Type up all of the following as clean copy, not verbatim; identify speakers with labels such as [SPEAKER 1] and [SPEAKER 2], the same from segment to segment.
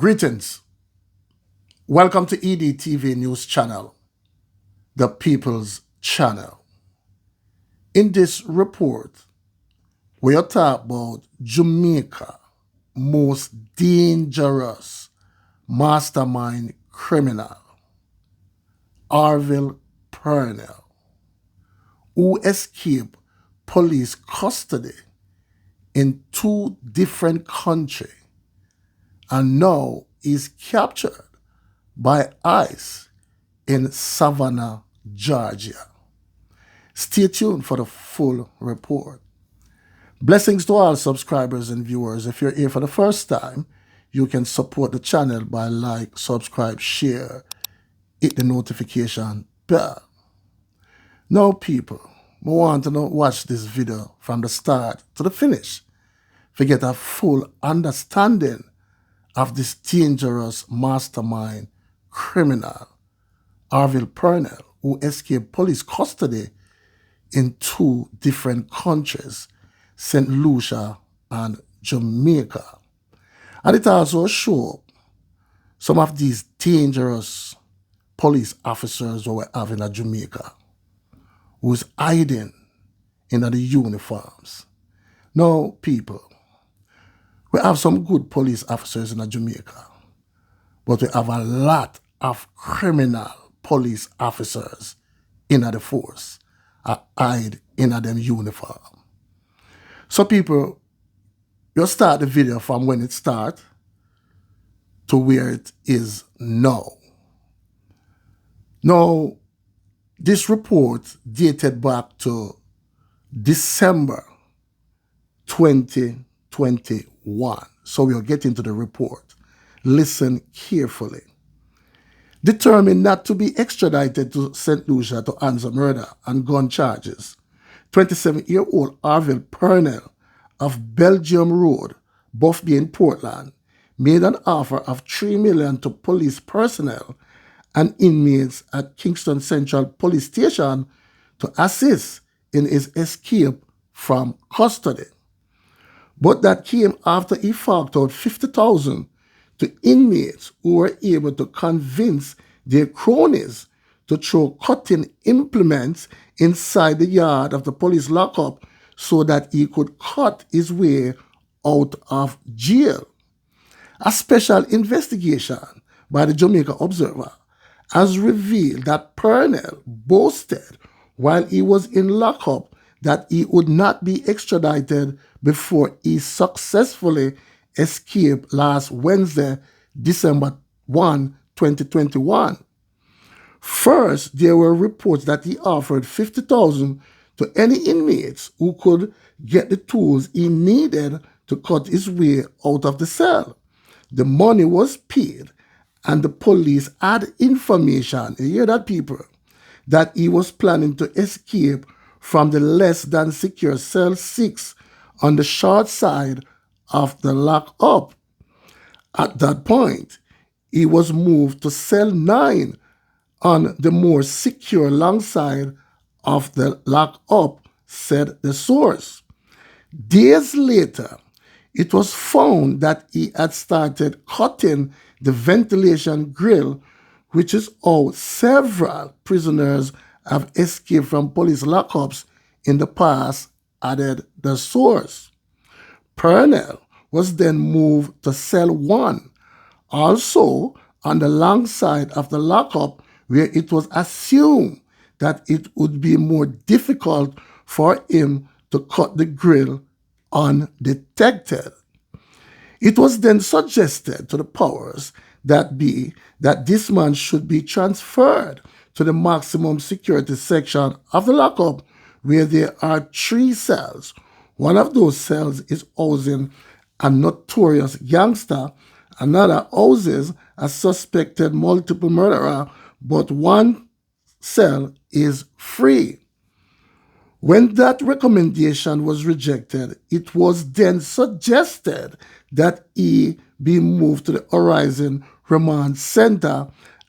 [SPEAKER 1] Greetings. Welcome to EDTV News Channel, the People's Channel. In this report, we are talking about Jamaica most dangerous mastermind criminal, Orville Purnell, who escaped police custody in 2 different countries and now is captured by ICE in Savannah, Georgia. Stay tuned for the full report. Blessings to all subscribers and viewers. If you're here for the first time, you can support the channel by like, subscribe, share, hit the notification bell. Now people, we want to watch this video from the start to the finish to get a full understanding of this dangerous mastermind criminal, Orville Purnell, who escaped police custody in 2 different countries, St. Lucia and Jamaica. And it also shows some of these dangerous police officers who were having in Jamaica, who was hiding in the uniforms. Now, people, we have some good police officers in Jamaica, but we have a lot of criminal police officers in the force, hide in them uniform. So people, you start the video from when it starts to where it is now. Now, this report dated back to December 2021. So we'll get into the report. Listen carefully. Determined not to be extradited to St. Lucia to answer murder and gun charges, 27-year-old Orville Purnell of Belgium Road, Buff Bay in Portland, made an offer of $3 million to police personnel and inmates at Kingston Central Police Station to assist in his escape from custody. But that came after he forked out $50,000 to inmates who were able to convince their cronies to throw cutting implements inside the yard of the police lockup so that he could cut his way out of jail. A special investigation by the Jamaica Observer has revealed that Purnell boasted while he was in lockup that he would not be extradited before he successfully escaped last Wednesday, December 1, 2021. First, there were reports that he offered $50,000 to any inmates who could get the tools he needed to cut his way out of the cell. The money was paid, and the police had information, you hear that people, that he was planning to escape from the less than secure cell 6 on the short side of the lockup. At that point, he was moved to cell 9 on the more secure long side of the lockup, said the source. Days later, it was found that he had started cutting the ventilation grill, which is how several prisoners have escaped from police lockups in the past, added the source. Purnell was then moved to cell 1, also on the long side of the lockup, where it was assumed that it would be more difficult for him to cut the grill undetected. It was then suggested to the powers that be that this man should be transferred to the maximum security section of the lockup, where there are 3 cells. One of those cells is housing a notorious gangster, another houses a suspected multiple murderer, but one cell is free. When that recommendation was rejected, it was then suggested that he be moved to the Horizon Remand Center,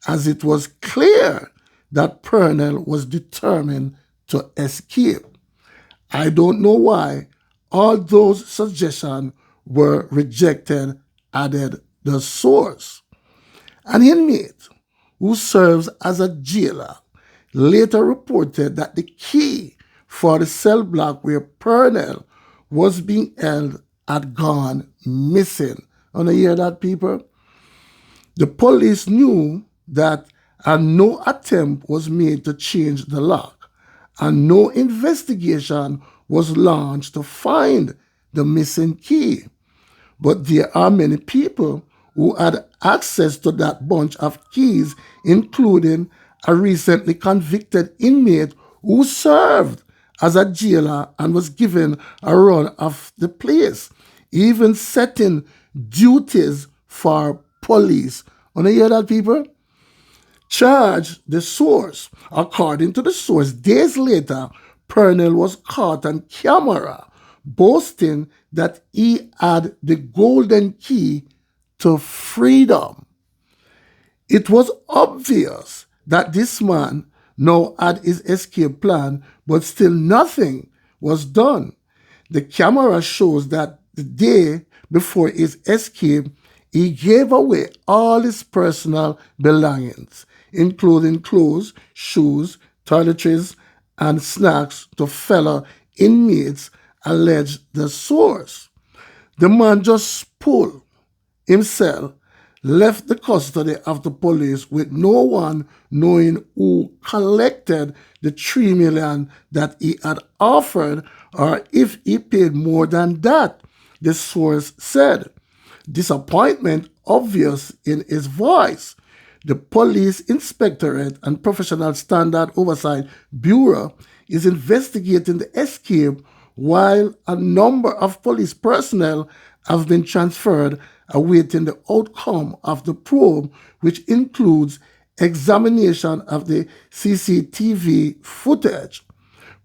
[SPEAKER 1] as it was clear that Purnell was determined to escape. I don't know why all those suggestions were rejected, added the source. An inmate who serves as a jailer later reported that the key for the cell block where Purnell was being held had gone missing. And you hear that, people? The police knew that no attempt was made to change the lock, and no investigation was launched to find the missing key. But there are many people who had access to that bunch of keys, including a recently convicted inmate who served as a jailer and was given a run of the place, even setting duties for police. Want to hear that, people? Charge the source. According to the source, days later, Purnell was caught on camera boasting that he had the golden key to freedom. It was obvious that this man now had his escape plan, but still nothing was done. The camera shows that the day before his escape, he gave away all his personal belongings, including clothes, shoes, toiletries, and snacks to fellow inmates, alleged the source. The man just pulled himself, left the custody of the police with no one knowing who collected the $3 million that he had offered or if he paid more than that, the source said. Disappointment obvious in his voice. The Police Inspectorate and Professional Standard Oversight Bureau is investigating the escape, while a number of police personnel have been transferred awaiting the outcome of the probe, which includes examination of the CCTV footage.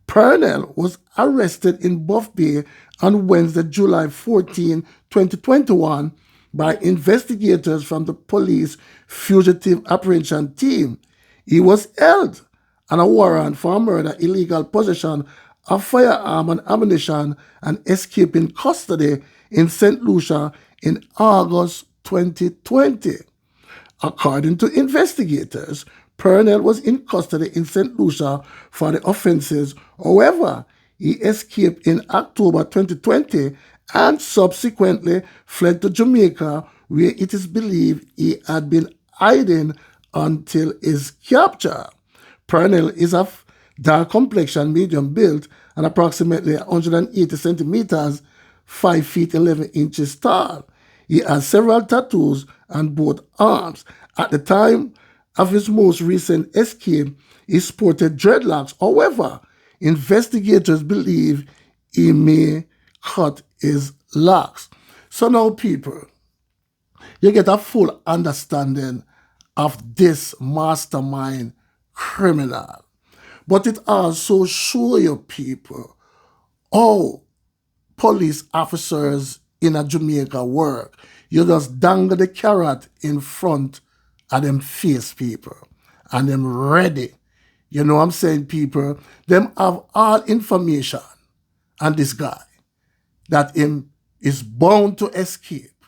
[SPEAKER 1] Purnell was arrested in Buff Bay on Wednesday, July 14, 2021, by investigators from the police fugitive apprehension team. He was held on a warrant for murder, illegal possession of firearm and ammunition, and escaping custody in St. Lucia in August 2020. According to investigators, Purnell was in custody in St. Lucia for the offenses. However, he escaped in October 2020 and subsequently fled to Jamaica, where it is believed he had been hiding until his capture. Purnell is of dark complexion, medium build, and approximately 180 centimeters, 5 feet 11 inches tall. He has several tattoos on both arms. At the time of his most recent escape, he sported dreadlocks. However, investigators believe he may cut his locks. So now, people, you get a full understanding of this mastermind criminal. But it also shows you, people, how police officers in a Jamaica work. You just dangle the carrot in front of them face, people, and them ready. You know what I'm saying, people? Them have all information on this guy that him is bound to escape.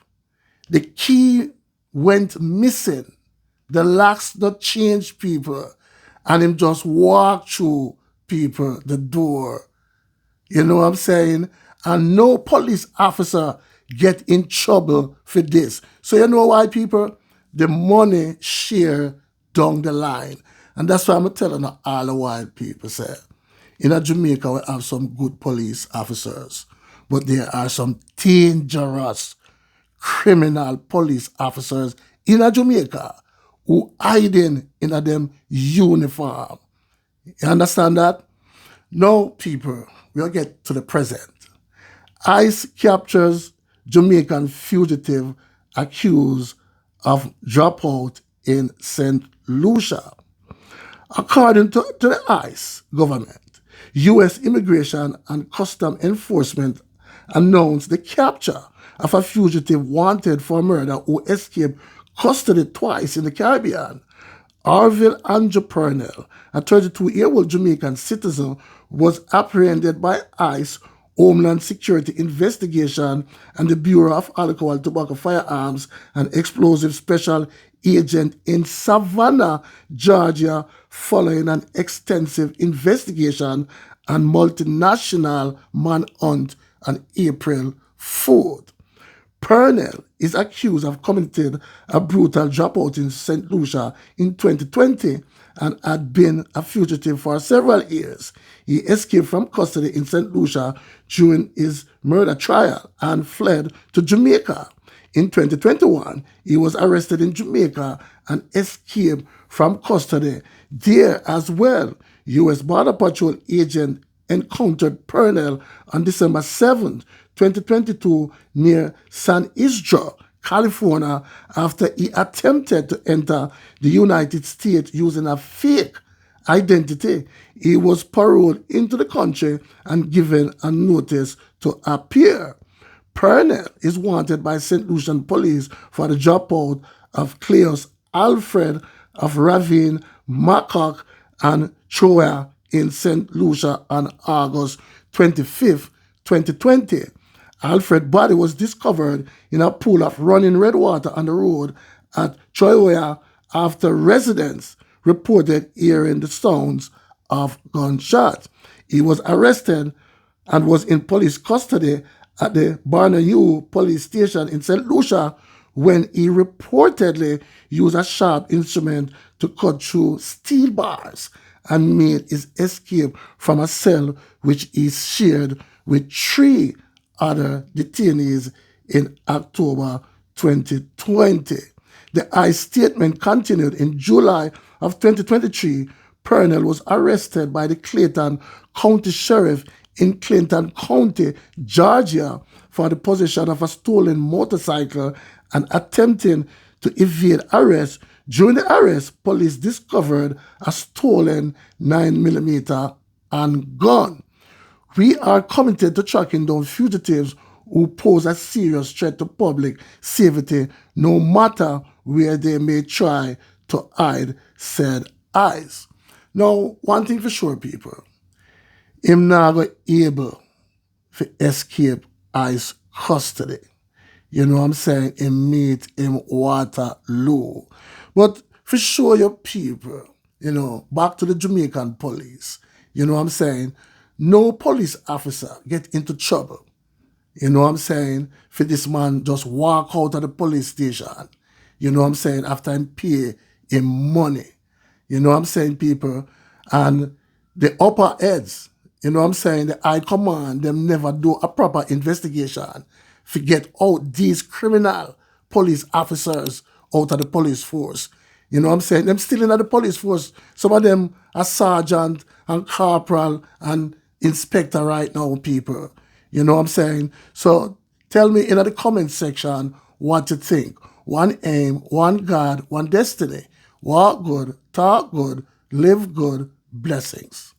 [SPEAKER 1] The key went missing. The locks not changed, people, and him just walk through, people, the door. You know what I'm saying? And no police officer get in trouble for this. So you know why, people? The money share down the line. And that's why I'm telling all the while, people say, in Jamaica we have some good police officers, but there are some dangerous criminal police officers in Jamaica who hiding in them uniform. You understand that? Now, people, we'll get to the present. ICE captures Jamaican fugitive accused of dropout in St. Lucia. According to the ICE government, U.S. Immigration and Custom Enforcement announced the capture of a fugitive wanted for murder who escaped custody twice in the Caribbean. Orville Purnell, a 32-year-old Jamaican citizen, was apprehended by ICE Homeland Security Investigation, and the Bureau of Alcohol, Tobacco, Firearms, and Explosive Special Agent in Savannah, Georgia, following an extensive investigation and multinational manhunt on April 4th. Purnell is accused of committing a brutal dropout in St. Lucia in 2020 and had been a fugitive for several years. He escaped from custody in St. Lucia during his murder trial and fled to Jamaica. In 2021, he was arrested in Jamaica and escaped from custody there as well. U.S. Border Patrol agent encountered Purnell on December 7, 2022, near San Isidro, California, after he attempted to enter the United States using a fake identity. He was paroled into the country and given a notice to appear. Purnell is wanted by St. Lucian police for the dropout of Cleus Alfred of Ravine, Macaque, and Troia in St. Lucia on August 25, 2020. Alfred's body was discovered in a pool of running red water on the road at Troia after residents reported hearing the sounds of gunshots. He was arrested and was in police custody at the Barnayou police station in St. Lucia when he reportedly used a sharp instrument to cut through steel bars and made his escape from a cell which he shared with 3 other detainees in October 2020. The ICE statement continued in July of 2023. Purnell was arrested by the Clayton County Sheriff in Clinton County, Georgia, for the possession of a stolen motorcycle and attempting to evade arrest. During the arrest, police discovered a stolen 9mm handgun. We are committed to tracking down fugitives who pose a serious threat to public safety, no matter where they may try to hide, said ICE. Now, one thing for sure, people, him not go able to escape ICE custody. You know what I'm saying? Him meet him Waterloo. But for sure, your people, back to the Jamaican police, you know what I'm saying? No police officer get into trouble, you know what I'm saying, for this man just walk out of the police station, you know what I'm saying, after him pay him money, you know what I'm saying, people, and the upper heads, you know what I'm saying, the high command, them never do a proper investigation to get out these criminal police officers out of the police force. You know what I'm saying? Them still in the police force. Some of them are sergeant and corporal and inspector right now, people. You know what I'm saying? So tell me in the comment section what you think. One aim, one God, one destiny. Walk good, talk good, live good, blessings.